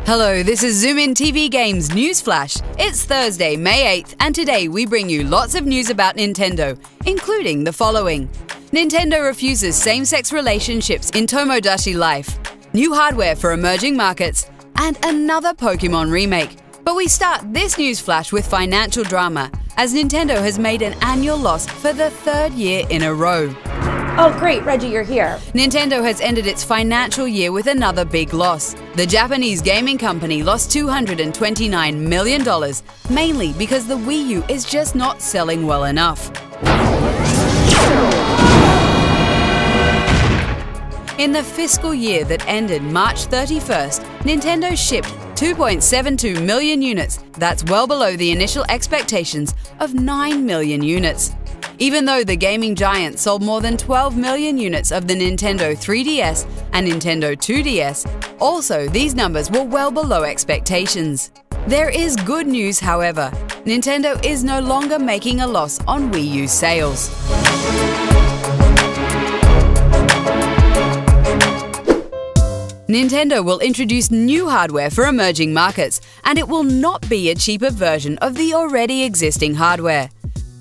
Hello, this is Zoomin TV Games News Flash. It's Thursday, May 8th, and today we bring you lots of news about Nintendo, including the following. Nintendo refuses same-sex relationships in Tomodachi Life, new hardware for emerging markets, and another Pokémon remake. But we start this news flash with financial drama, as Nintendo has made an annual loss for the third year in a row. Oh great, Reggie, you're here. Nintendo has ended its financial year with another big loss. The Japanese gaming company lost $229 million, mainly because the Wii U is just not selling well enough. In the fiscal year that ended March 31st, Nintendo shipped 2.72 million units. That's well below the initial expectations of 9 million units. Even though the gaming giant sold more than 12 million units of the Nintendo 3DS and Nintendo 2DS, also these numbers were well below expectations. There is good news, however. Nintendo is no longer making a loss on Wii U sales. Nintendo will introduce new hardware for emerging markets, and it will not be a cheaper version of the already existing hardware.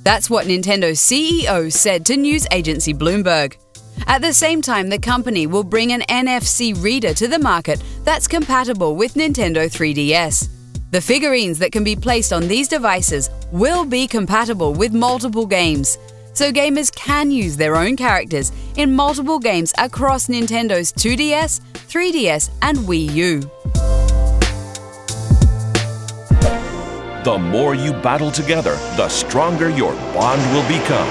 That's what Nintendo's CEO said to news agency Bloomberg. At the same time, the company will bring an NFC reader to the market that's compatible with Nintendo 3DS. The figurines that can be placed on these devices will be compatible with multiple games, so gamers can use their own characters in multiple games across Nintendo's 2DS, 3DS, and Wii U. The more you battle together, the stronger your bond will become.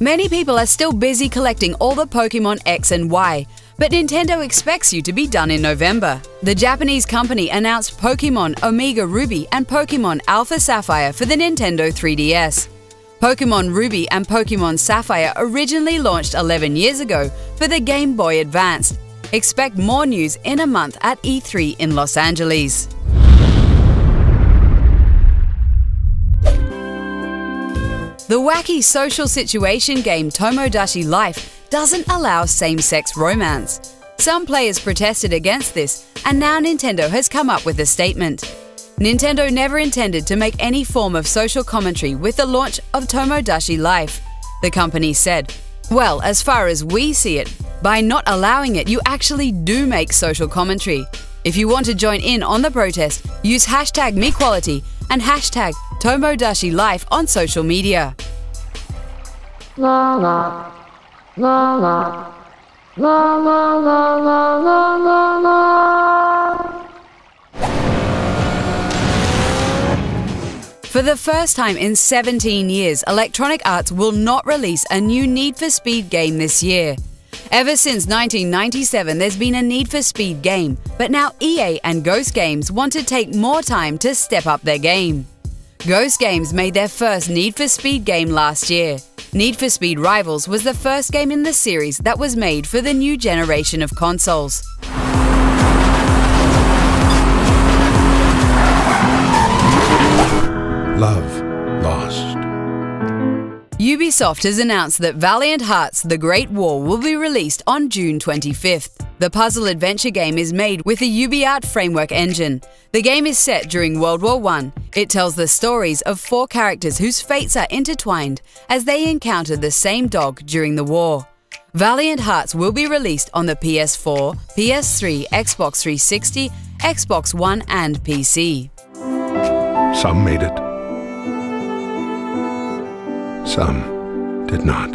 Many people are still busy collecting all the Pokémon X and Y, but Nintendo expects you to be done in November. The Japanese company announced Pokémon Omega Ruby and Pokémon Alpha Sapphire for the Nintendo 3DS. Pokémon Ruby and Pokémon Sapphire originally launched 11 years ago for the Game Boy Advance. Expect more news in a month at E3 in Los Angeles. The wacky social situation game Tomodachi Life doesn't allow same-sex romance. Some players protested against this, and now Nintendo has come up with a statement. Nintendo never intended to make any form of social commentary with the launch of Tomodachi Life, the company said. Well, as far as we see it, by not allowing it, you actually do make social commentary. If you want to join in on the protest, use hashtag #mequality and hashtag Tomodachi Life on social media. La la, la la, la la la la la la la. For the first time in 17 years, Electronic Arts will not release a new Need for Speed game this year. Ever since 1997, there's been a Need for Speed game, but now EA and Ghost Games want to take more time to step up their game. Ghost Games made their first Need for Speed game last year. Need for Speed Rivals was the first game in the series that was made for the new generation of consoles. Love lost. Ubisoft has announced that Valiant Hearts: The Great War will be released on June 25th. The puzzle-adventure game is made with the UbiArt framework engine. The game is set during World War I. It tells the stories of 4 characters whose fates are intertwined as they encounter the same dog during the war. Valiant Hearts will be released on the PS4, PS3, Xbox 360, Xbox One, and PC. Some made it. Some did not.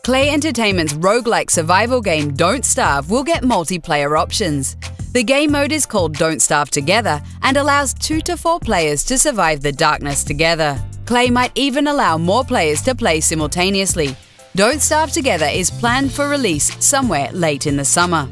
Clay Entertainment's roguelike survival game Don't Starve will get multiplayer options. The game mode is called Don't Starve Together and allows 2 to 4 players to survive the darkness together. Clay might even allow more players to play simultaneously. Don't Starve Together is planned for release somewhere late in the summer.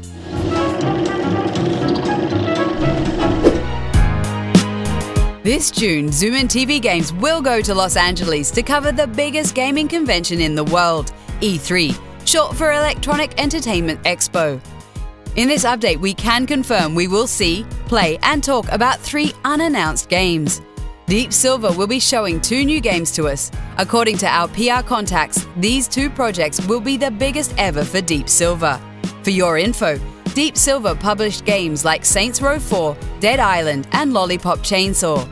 This June, Zoomin TV Games will go to Los Angeles to cover the biggest gaming convention in the world, E3, short for Electronic Entertainment Expo. In this update, we can confirm we will see, play, and talk about 3 unannounced games. Deep Silver will be showing 2 new games to us. According to our PR contacts, these 2 projects will be the biggest ever for Deep Silver. For your info, Deep Silver published games like Saints Row 4, Dead Island, and Lollipop Chainsaw.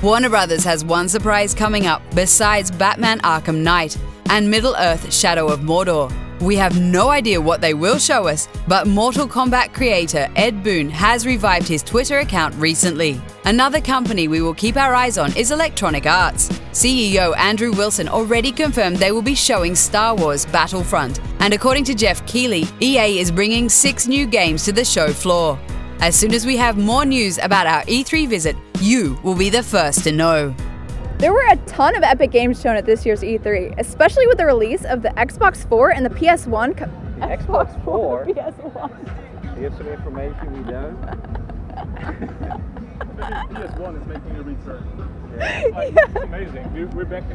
Warner Bros. Has one surprise coming up besides Batman Arkham Knight and Middle-earth Shadow of Mordor. We have no idea what they will show us, but Mortal Kombat creator Ed Boon has revived his Twitter account recently. Another company we will keep our eyes on is Electronic Arts. CEO Andrew Wilson already confirmed they will be showing Star Wars Battlefront, and according to Jeff Keighley, EA is bringing 6 new games to the show floor. As soon as we have more news about our E3 visit, you will be the first to know. There were a ton of epic games shown at this year's E3, especially with the release of the Xbox 4 and the PS1. Xbox 4? PS1. Do you have some information we don't? PS1 is making a return. Yeah. It's amazing. We're back in